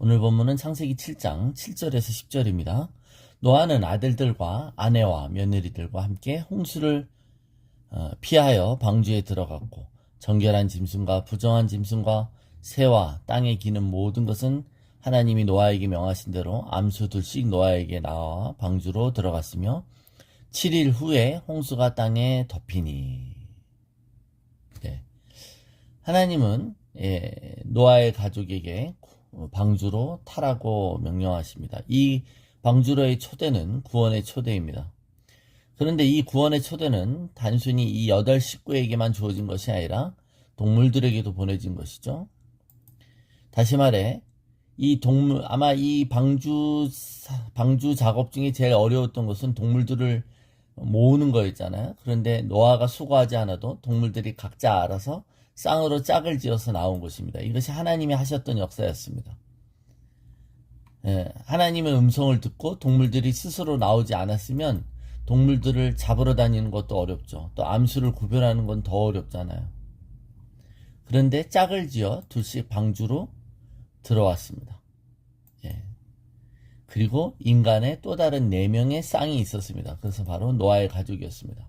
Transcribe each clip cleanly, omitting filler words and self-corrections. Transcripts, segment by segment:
오늘 본문은 창세기 7장 7절에서 10절입니다. 노아는 아들들과 아내와 며느리들과 함께 홍수를 피하여 방주에 들어갔고 정결한 짐승과 부정한 짐승과 새와 땅에 기는 모든 것은 하나님이 노아에게 명하신 대로 암수 둘씩 노아에게 나와 방주로 들어갔으며 7일 후에 홍수가 땅에 덮이니. 네. 하나님은 노아의 가족에게 방주로 타라고 명령하십니다. 이 방주로의 초대는 구원의 초대입니다. 그런데 이 구원의 초대는 단순히 이 8식구에게만 주어진 것이 아니라 동물들에게도 보내진 것이죠. 다시 말해 아마 이 방주 작업 중에 제일 어려웠던 것은 동물들을 모으는 거였잖아요. 그런데 노아가 수고하지 않아도 동물들이 각자 알아서 쌍으로 짝을 지어서 나온 것입니다. 이것이 하나님이 하셨던 역사였습니다. 하나님의 음성을 듣고 동물들이 스스로 나오지 않았으면 동물들을 잡으러 다니는 것도 어렵죠. 또 암수를 구별하는 건 더 어렵잖아요. 그런데 짝을 지어 둘씩 방주로 들어왔습니다. 그리고 인간의 또 다른 4명의 쌍이 있었습니다. 그래서 바로 노아의 가족이었습니다.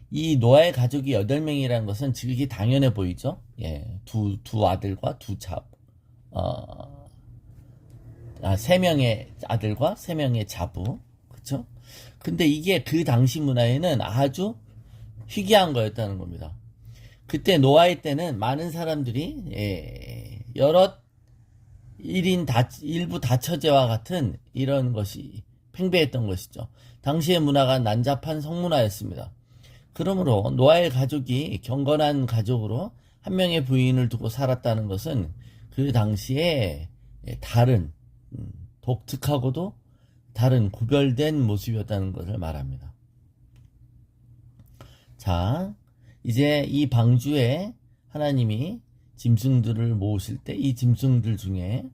이 노아의 가족이 8명이라는 것은 지극히 당연해 보이죠. 두 아들과 3명의 아들과 3명의 자부. 그렇죠? 근데 이게 그 당시 문화에는 아주 희귀한 거였다는 겁니다. 그때 노아의 때는 많은 사람들이 여러 일부 다처제와 같은 이런 것이 팽배했던 것이죠. 당시의 문화가 난잡한 성문화였습니다. 그러므로 노아의 가족이 경건한 가족으로 한 명의 부인을 두고 살았다는 것은 그 당시에 다른 독특하고도 다른 구별된 모습이었다는 것을 말합니다. 자, 이제 이 방주에 하나님이 짐승들을 모으실 때 이 짐승들 중에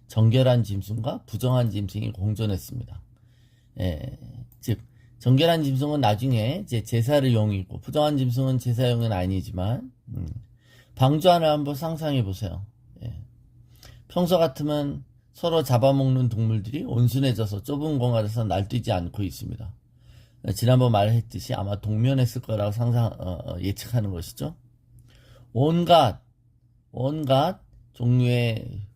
정결한 짐승과 부정한 짐승이 공존했습니다. 즉 정결한 짐승은 나중에 이제 제사를 용이고 부정한 짐승은 제사용은 아니지만 방주 안을 한번 상상해 보세요. 평소 같으면 서로 잡아먹는 동물들이 온순해져서 좁은 공간에서 날뛰지 않고 있습니다. 지난번 말했듯이 아마 동면했을 거라고 예측하는 것이죠. 온갖 종류의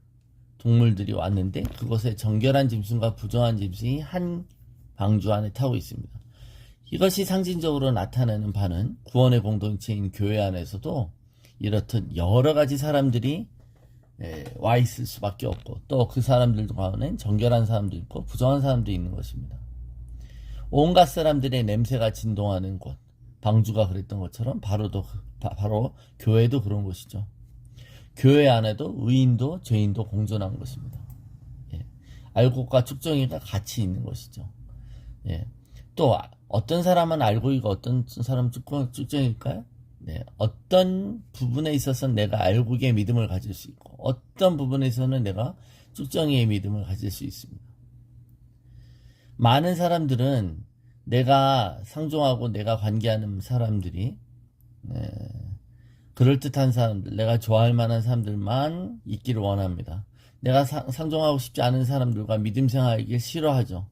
동물들이 왔는데 그곳에 정결한 짐승과 부정한 짐승이 한 방주 안에 타고 있습니다. 이것이 상징적으로 나타내는 바는 구원의 공동체인 교회 안에서도 이렇듯 여러 가지 사람들이 와 있을 수밖에 없고 또 그 사람들 가운데는 정결한 사람도 있고 부정한 사람도 있는 것입니다. 온갖 사람들의 냄새가 진동하는 곳, 방주가 그랬던 것처럼 바로 교회도 그런 것이죠. 교회 안에도 의인도 죄인도 공존한 것입니다. 알곡과 축정이가 같이 있는 것이죠. 또 어떤 사람은 알곡이고 어떤 사람은 축정일까요? 어떤 부분에 있어서 내가 알곡의 믿음을 가질 수 있고 어떤 부분에 있어서는 내가 축정이의 믿음을 가질 수 있습니다. 많은 사람들은 내가 상종하고 내가 관계하는 사람들이 그럴듯한 사람들, 내가 좋아할 만한 사람들만 있기를 원합니다. 내가 상종하고 싶지 않은 사람들과 믿음 생활하기를 싫어하죠.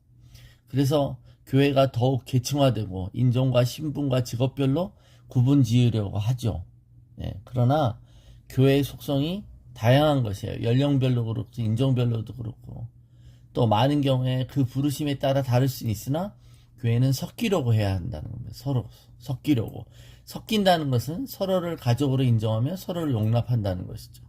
그래서 교회가 더욱 계층화되고 인종과 신분과 직업별로 구분 지으려고 하죠. 그러나 교회의 속성이 다양한 것이에요. 연령별로 그렇고 인종별로도 그렇고 또 많은 경우에 그 부르심에 따라 다를 수 있으나 교회는 섞이려고 해야 한다는 겁니다. 서로 섞이려고. 섞인다는 것은 서로를 가족으로 인정하며 서로를 용납한다는 것이죠.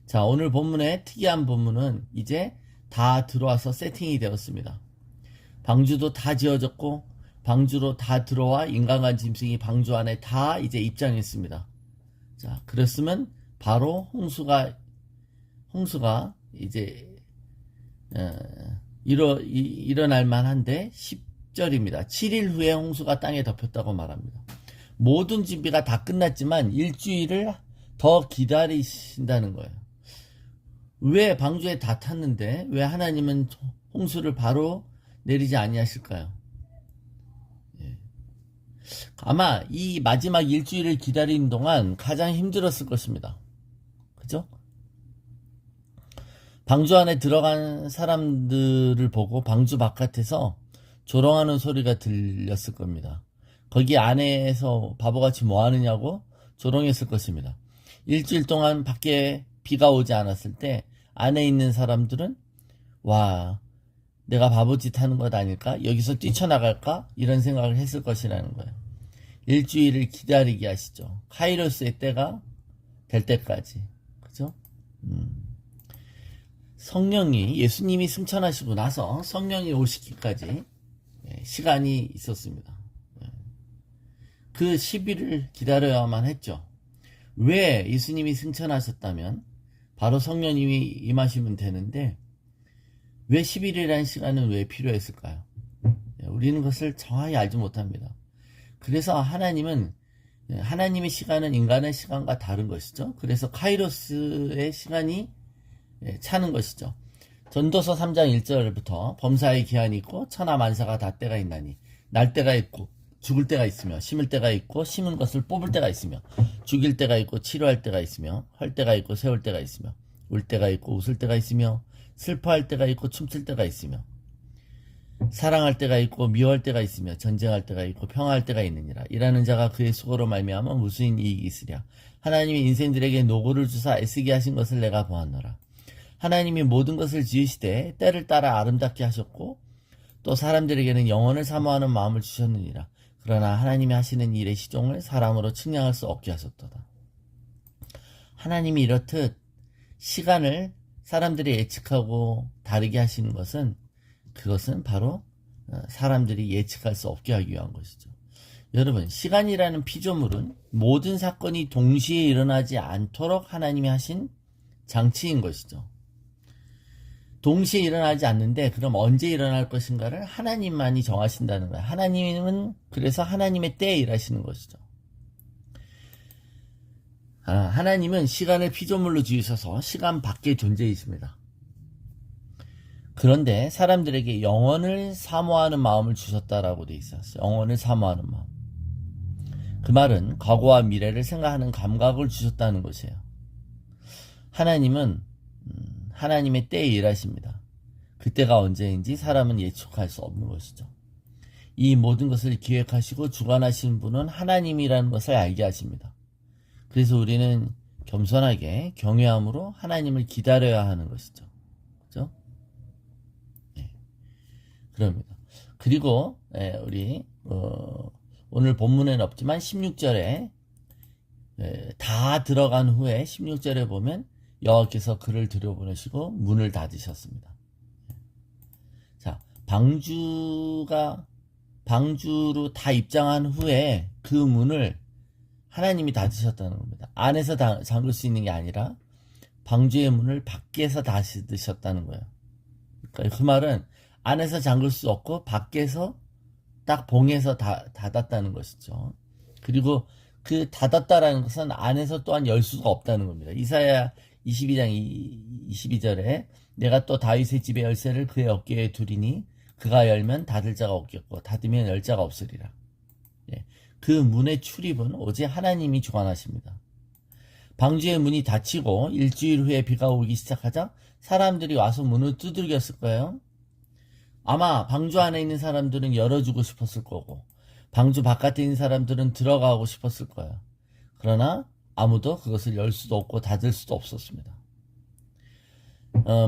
자, 오늘 본문의 특이한 본문은 이제 다 들어와서 세팅이 되었습니다. 방주도 다 지어졌고 방주로 다 들어와 인간과 짐승이 방주 안에 다 이제 입장했습니다. 자, 그랬으면 바로 홍수가 이제 일어날 만한데 10절입니다. 7일 후에 홍수가 땅에 덮였다고 말합니다. 모든 준비가 다 끝났지만 일주일을 더 기다리신다는 거예요. 왜 방주에 다 탔는데 왜 하나님은 홍수를 바로 내리지 아니하실까요? 아마 이 마지막 일주일을 기다리는 동안 가장 힘들었을 것입니다. 그죠? 방주 안에 들어간 사람들을 보고 방주 바깥에서 조롱하는 소리가 들렸을 겁니다. 거기 안에서 바보같이 뭐 하느냐고 조롱했을 것입니다. 일주일 동안 밖에 비가 오지 않았을 때 안에 있는 사람들은 와, 내가 바보짓 하는 것 아닐까? 여기서 뛰쳐나갈까? 이런 생각을 했을 것이라는 거예요. 일주일을 기다리게 하시죠. 카이로스의 때가 될 때까지. 그죠? 성령이, 예수님이 승천하시고 나서 성령이 오시기까지 시간이 있었습니다. 그 10일을 기다려야만 했죠. 왜 예수님이 승천하셨다면 바로 성령님이 임하시면 되는데 왜 10일이라는 시간은 왜 필요했을까요? 우리는 그것을 정확히 알지 못합니다. 그래서 하나님의 시간은 인간의 시간과 다른 것이죠. 그래서 카이로스의 시간이 차는 것이죠. 전도서 3장 1절부터 범사의 기한이 있고 천하 만사가 다 때가 있나니 날 때가 있고 죽을 때가 있으며 심을 때가 있고 심은 것을 뽑을 때가 있으며 죽일 때가 있고 치료할 때가 있으며 할 때가 있고 세울 때가 있으며 울 때가 있고 웃을 때가 있으며 슬퍼할 때가 있고 춤출 때가 있으며 사랑할 때가 있고 미워할 때가 있으며 전쟁할 때가 있고 평화할 때가 있느니라. 일하는 자가 그의 수고로 말미암아 무수인 이익이 있으랴. 하나님이 인생들에게 노고를 주사 애쓰게 하신 것을 내가 보았노라. 하나님이 모든 것을 지으시되 때를 따라 아름답게 하셨고 또 사람들에게는 영원을 사모하는 마음을 주셨느니라. 그러나 하나님이 하시는 일의 시종을 사람으로 측량할 수 없게 하셨도다. 하나님이 이렇듯 시간을 사람들이 예측하고 다르게 하시는 것은 그것은 바로 사람들이 예측할 수 없게 하기 위한 것이죠. 여러분, 시간이라는 피조물은 모든 사건이 동시에 일어나지 않도록 하나님이 하신 장치인 것이죠. 동시에 일어나지 않는데 그럼 언제 일어날 것인가를 하나님만이 정하신다는 거예요. 하나님은 그래서 하나님의 때에 일하시는 것이죠. 하나님은 시간을 피조물로 지으셔서 시간 밖의 존재이십니다. 그런데 사람들에게 영원을 사모하는 마음을 주셨다라고 돼 있었어요. 영원을 사모하는 마음. 그 말은 과거와 미래를 생각하는 감각을 주셨다는 것이에요. 하나님은 하나님의 때에 일하십니다. 그때가 언제인지 사람은 예측할 수 없는 것이죠. 이 모든 것을 기획하시고 주관하시는 분은 하나님이라는 것을 알게 하십니다. 그래서 우리는 겸손하게 경외함으로 하나님을 기다려야 하는 것이죠. 그죠? 네. 그럽니다. 그리고 우리 오늘 본문에는 없지만 16절에 다 들어간 후에 16절에 보면 여호와께서 그를 들여보내시고 문을 닫으셨습니다. 자, 방주로 다 입장한 후에 그 문을 하나님이 닫으셨다는 겁니다. 안에서 잠글 수 있는 게 아니라 방주의 문을 밖에서 닫으셨다는 거예요. 그러니까 그 말은 안에서 잠글 수 없고 밖에서 딱 봉해서 닫았다는 것이죠. 그리고 그 닫았다라는 것은 안에서 또한 열 수가 없다는 겁니다. 이사야 22장 22절에 내가 또 다윗의 집의 열쇠를 그의 어깨에 두리니 그가 열면 닫을 자가 없겠고 닫으면 열 자가 없으리라. 그 문의 출입은 오직 하나님이 주관하십니다. 방주의 문이 닫히고 일주일 후에 비가 오기 시작하자 사람들이 와서 문을 두들겼을 거예요. 아마 방주 안에 있는 사람들은 열어주고 싶었을 거고 방주 바깥에 있는 사람들은 들어가고 싶었을 거예요. 그러나 아무도 그것을 열 수도 없고 닫을 수도 없었습니다.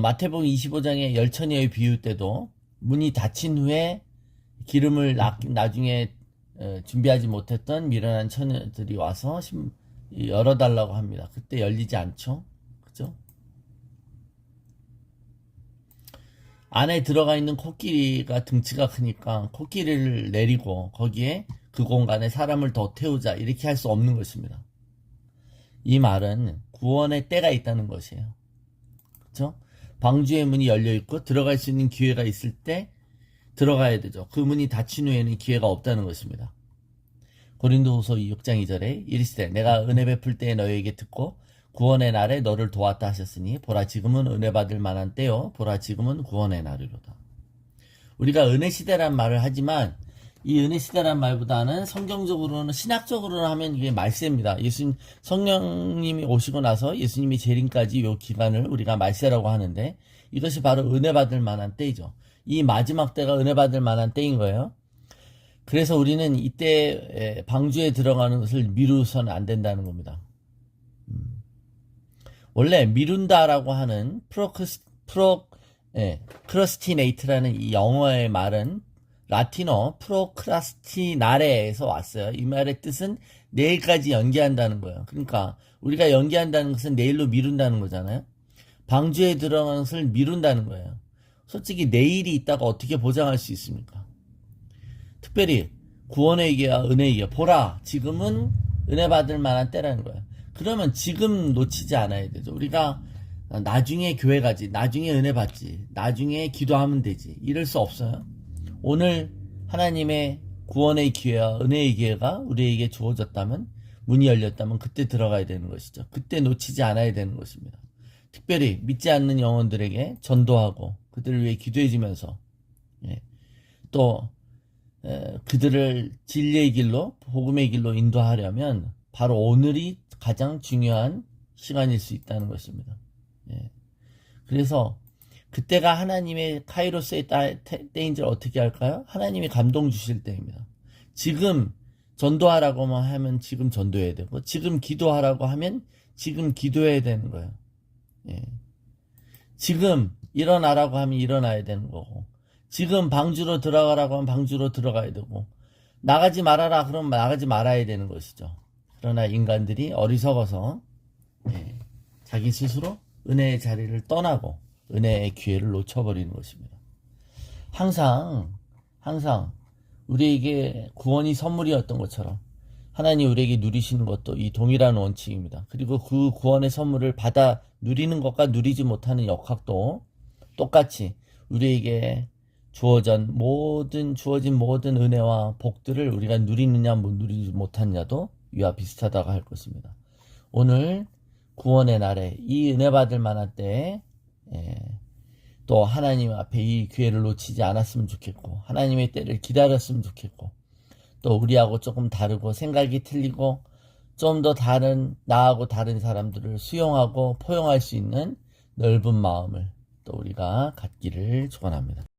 마태복음 25장의 열처녀의 비유 때도 문이 닫힌 후에 기름을 나중에 준비하지 못했던 미련한 처녀들이 와서 열어달라고 합니다. 그때 열리지 않죠? 그죠? 안에 들어가 있는 코끼리가 등치가 크니까 코끼리를 내리고 거기에 그 공간에 사람을 더 태우자 이렇게 할 수 없는 것입니다. 이 말은 구원의 때가 있다는 것이에요. 그렇죠? 방주의 문이 열려 있고 들어갈 수 있는 기회가 있을 때 들어가야 되죠. 그 문이 닫힌 후에는 기회가 없다는 것입니다. 고린도후서 6장 2절에 이르시되 내가 은혜 베풀 때에 너희에게 듣고 구원의 날에 너를 도왔다 하셨으니 보라 지금은 은혜 받을 만한 때요 보라 지금은 구원의 날이로다. 우리가 은혜 시대란 말을 하지만 이 은혜 시대란 말보다는 성경적으로는 신학적으로는 하면 이게 말세입니다. 성령님이 오시고 나서 예수님이 재림까지 요 기간을 우리가 말세라고 하는데 이것이 바로 은혜 받을 만한 때이죠. 이 마지막 때가 은혜 받을 만한 때인 거예요. 그래서 우리는 이때 방주에 들어가는 것을 미루서는 안 된다는 겁니다. 원래 미룬다라고 하는 크러스티네이트라는 이 영어의 말은 라틴어 프로크라스티나레에서 왔어요. 이 말의 뜻은 내일까지 연기한다는 거예요. 그러니까 우리가 연기한다는 것은 내일로 미룬다는 거잖아요. 방주에 들어가는 것을 미룬다는 거예요. 솔직히 내일이 있다가 어떻게 보장할 수 있습니까? 특별히 구원의 기회와 은혜의 기회. 보라, 지금은 은혜 받을 만한 때라는 거예요. 그러면 지금 놓치지 않아야 되죠. 우리가 나중에 교회 가지, 나중에 은혜 받지, 나중에 기도하면 되지. 이럴 수 없어요. 오늘 하나님의 구원의 기회와 은혜의 기회가 우리에게 주어졌다면, 문이 열렸다면 그때 들어가야 되는 것이죠. 그때 놓치지 않아야 되는 것입니다. 특별히 믿지 않는 영혼들에게 전도하고 그들을 위해 기도해주면서 또 그들을 진리의 길로, 복음의 길로 인도하려면 바로 오늘이 가장 중요한 시간일 수 있다는 것입니다. 그래서 그때가 하나님의 카이로스의 때인 줄 어떻게 할까요? 하나님이 감동 주실 때입니다. 지금 전도하라고만 하면 지금 전도해야 되고, 지금 기도하라고 하면 지금 기도해야 되는 거예요. 지금 일어나라고 하면 일어나야 되는 거고, 지금 방주로 들어가라고 하면 방주로 들어가야 되고, 나가지 말아라 그러면 나가지 말아야 되는 것이죠. 그러나 인간들이 어리석어서 자기 스스로 은혜의 자리를 떠나고 은혜의 기회를 놓쳐버리는 것입니다. 항상 우리에게 구원이 선물이었던 것처럼 하나님 우리에게 누리시는 것도 이 동일한 원칙입니다. 그리고 그 구원의 선물을 받아 누리는 것과 누리지 못하는 역학도 똑같이 우리에게 주어진 모든 은혜와 복들을 우리가 누리느냐 누리지 못하느냐도 이와 비슷하다고 할 것입니다. 오늘 구원의 날에 이 은혜 받을 만한 때에 또 하나님 앞에 이 기회를 놓치지 않았으면 좋겠고, 하나님의 때를 기다렸으면 좋겠고, 또 우리하고 조금 다르고 생각이 틀리고 좀 더 나하고 다른 사람들을 수용하고 포용할 수 있는 넓은 마음을 또 우리가 갖기를 축원합니다.